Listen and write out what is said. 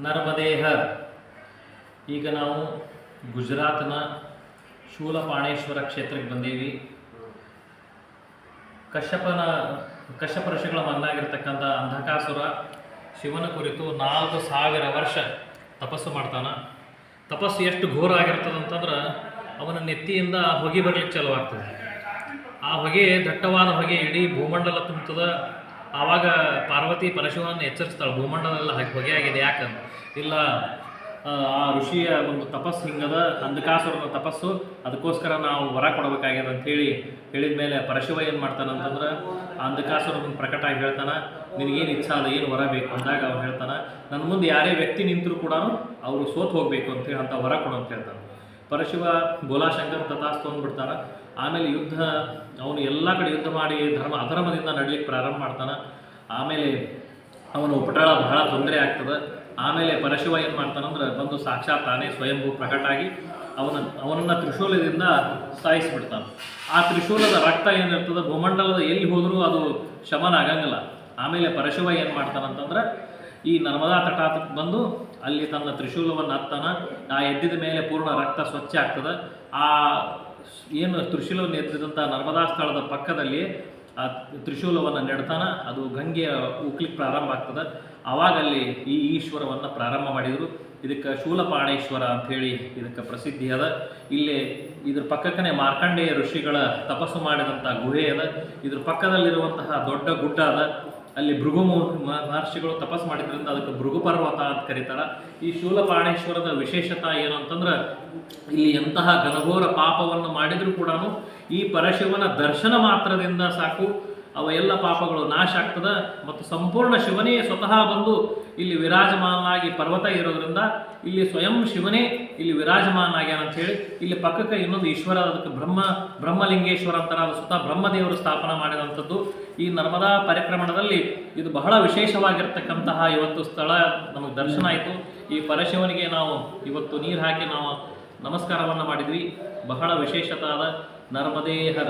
ನರ್ಮದೇಹರ್. ಈಗ ನಾವು ಗುಜರಾತ್ನ ಶೂಲಪಾಣೇಶ್ವರ ಕ್ಷೇತ್ರಕ್ಕೆ ಬಂದೀವಿ. ಕಶ್ಯಪ ಋಷಿಗಳ ಮಗನಾಗಿರ್ತಕ್ಕಂಥ ಅಂಧಕಾಸುರ ಶಿವನ ಕುರಿತು 4000 ವರ್ಷ ತಪಸ್ಸು ಮಾಡ್ತಾನೆ. ತಪಸ್ಸು ಎಷ್ಟು ಘೋರ ಆಗಿರ್ತದಂತಂದ್ರೆ ಅವನ ನೆತ್ತಿಯಿಂದ ಹೊಗೆ ಬರ್ಲಿಕ್ಕೆ ಚಾಲುವಾಗ್ತದೆ. ಆ ಹೊಗೆ ದಟ್ಟವಾದ ಹೊಗೆ ಇಡೀ ಭೂಮಂಡಲ ತುಂಬುತ್ತದೆ. ಆವಾಗ ಪಾರ್ವತಿ ಪರಶುವನ್ನು ಎಚ್ಚರಿಸ್ತಾಳೆ, ಭೂಮಂಡಲ ಹೊಗೆ ಆಗಿದೆ ಯಾಕಂತ. ಇಲ್ಲ, ಆ ಋಷಿಯ ಒಂದು ತಪಸ್ಸು ಹಿಂಗದ, ಅಂಧಕಾಸುರನ ತಪಸ್ಸು, ಅದಕ್ಕೋಸ್ಕರ ನಾವು ವರ ಕೊಡಬೇಕಾಗ್ಯದ ಅಂತೇಳಿ ಹೇಳಿದ ಮೇಲೆ ಪರಶುವ ಏನು ಮಾಡ್ತಾನಂತಂದ್ರೆ ಆ ಅಂಧಕಾಸುರನ ಪ್ರಕಟ ಆಗಿ ಹೇಳ್ತಾನೆ, ನಿನಗೇನು ಇಚ್ಛಾ ಅದ, ಏನು ವರ ಬೇಕು ಅಂದಾಗ ಅವ್ನು ಹೇಳ್ತಾನೆ, ನನ್ನ ಮುಂದೆ ಯಾರೇ ವ್ಯಕ್ತಿ ನಿಂತರೂ ಕೂಡ ಅವರು ಸೋತು ಹೋಗಬೇಕು ಅಂತೇಳಿ ಅಂತ ವರ ಕೊಡು ಅಂತ ಹೇಳ್ತಾನೆ. ಪರಶಿವ ಬೋಲಾಶಂಕರ್ ತಥಾಸ್ತು ಅಂದ್ಬಿಡ್ತಾನೆ. ಆಮೇಲೆ ಯುದ್ಧ, ಅವನು ಎಲ್ಲ ಕಡೆ ಯುದ್ಧ ಮಾಡಿ ಅಧರ್ಮದಿಂದ ನಡಲಿಕ್ಕೆ ಪ್ರಾರಂಭ ಮಾಡ್ತಾನೆ. ಆಮೇಲೆ ಅವನ ಉಪಟಳ ಬಹಳ ತೊಂದರೆ ಆಗ್ತದೆ. ಆಮೇಲೆ ಪರಶಿವ ಏನು ಮಾಡ್ತಾನಂದ್ರೆ ಬಂದು ಸಾಕ್ಷಾತ್ ತಾನೇ ಸ್ವಯಂಭೂ ಪ್ರಕಟ ಆಗಿ ಅವನನ್ನು ತ್ರಿಶೂಲದಿಂದ ಸಾಯಿಸಿಬಿಡ್ತಾನೆ. ಆ ತ್ರಿಶೂಲದ ರಕ್ತ ಏನಿರ್ತದೆ ಭೂಮಂಡಲದ ಎಲ್ಲಿ ಹೋದರೂ ಅದು ಶಮನ ಆಗಂಗಿಲ್ಲ. ಆಮೇಲೆ ಪರಶಿವ ಏನು ಮಾಡ್ತಾನಂತಂದ್ರೆ ಈ ನರ್ಮದಾ ತಟಾಕಕ್ಕೆ ಬಂದು ಅಲ್ಲಿ ತನ್ನ ತ್ರಿಶೂಲವನ್ನು ಹತ್ತಾನ. ಆ ಎದ್ದಿದ ಮೇಲೆ ಪೂರ್ಣ ರಕ್ತ ಸ್ವಚ್ಛ ಆಗ್ತದೆ. ಆ ಏನು ತ್ರಿಶೂಲವನ್ನು ಎದ್ದಿದಂಥ ನರ್ಮದಾ ಸ್ಥಳದ ಪಕ್ಕದಲ್ಲಿ ಆ ತ್ರಿಶೂಲವನ್ನು ನೆಡ್ತಾನ. ಅದು ಗಂಗೆಯ ಉಕ್ಲಿಕ್ಕೆ ಪ್ರಾರಂಭ ಆಗ್ತದೆ. ಆವಾಗ ಅಲ್ಲಿ ಈ ಈಶ್ವರವನ್ನು ಪ್ರಾರಂಭ ಮಾಡಿದರು. ಇದಕ್ಕೆ ಶೂಲಪಾಣೇಶ್ವರ ಅಂಥೇಳಿ ಇದಕ್ಕೆ ಪ್ರಸಿದ್ಧಿ ಅದ. ಇಲ್ಲಿ ಇದ್ರ ಪಕ್ಕಕ್ಕನೆ ಮಾರ್ಕಂಡೇಯ ಋಷಿಗಳ ತಪಸ್ಸು ಮಾಡಿದಂಥ ಗುಹೆ ಅದ. ಇದ್ರ ಪಕ್ಕದಲ್ಲಿರುವಂತಹ ದೊಡ್ಡ ಗುಡ್ಡ ಅದ. ಅಲ್ಲಿ ಭೃಗು ಮಹರ್ಷಿಗಳು ತಪಸ್ಸು ಮಾಡಿದ್ರಿಂದ ಅದಕ್ಕೆ ಭೃಗು ಪರ್ವತ ಅಂತ ಕರೀತಾರೆ. ಈ ಶೂಲಪಾಣೇಶ್ವರದ ವಿಶೇಷತೆ ಏನು ಅಂತಂದ್ರೆ ಇಲ್ಲಿ ಎಂತಹ ಘನಘೋರ ಪಾಪವನ್ನು ಮಾಡಿದರೂ ಕೂಡ ಈ ಪರಶಿವನ ದರ್ಶನ ಮಾತ್ರದಿಂದ ಸಾಕು ಅವ ಎಲ್ಲ ಪಾಪಗಳು ನಾಶ ಆಗ್ತದೆ. ಮತ್ತು ಸಂಪೂರ್ಣ ಶಿವನೇ ಸ್ವತಃ ಬಂದು ಇಲ್ಲಿ ವಿರಾಜಮಾನಾಗಿ ಪರ್ವತ ಇರೋದ್ರಿಂದ ಇಲ್ಲಿ ಸ್ವಯಂ ಶಿವನೇ ಇಲ್ಲಿ ವಿರಾಜಮಾನಾಗ್ಯಾನ ಅಂತ ಹೇಳಿ ಇಲ್ಲಿ ಪಕ್ಕಕ್ಕೆ ಇನ್ನೊಂದು ಈಶ್ವರ, ಅದಕ್ಕೆ ಬ್ರಹ್ಮಲಿಂಗೇಶ್ವರ ಅಂತಾರೆ. ಅದು ಸ್ವತಃ ಬ್ರಹ್ಮದೇವರು ಸ್ಥಾಪನೆ ಮಾಡಿದಂಥದ್ದು. ಈ ನರ್ಮದಾ ಪರಿಕ್ರಮಣದಲ್ಲಿ ಇದು ಬಹಳ ವಿಶೇಷವಾಗಿರ್ತಕ್ಕಂತಹ ಇವತ್ತು ಸ್ಥಳ ನಮಗೆ ದರ್ಶನ ಆಯಿತು. ಈ ಪರಶಿವನಿಗೆ ನಾವು ಇವತ್ತು ನೀರು ಹಾಕಿ ನಾವು ನಮಸ್ಕಾರವನ್ನು ಮಾಡಿದ್ವಿ. ಬಹಳ ವಿಶೇಷತಾದ ನರ್ಮದೇಹರ.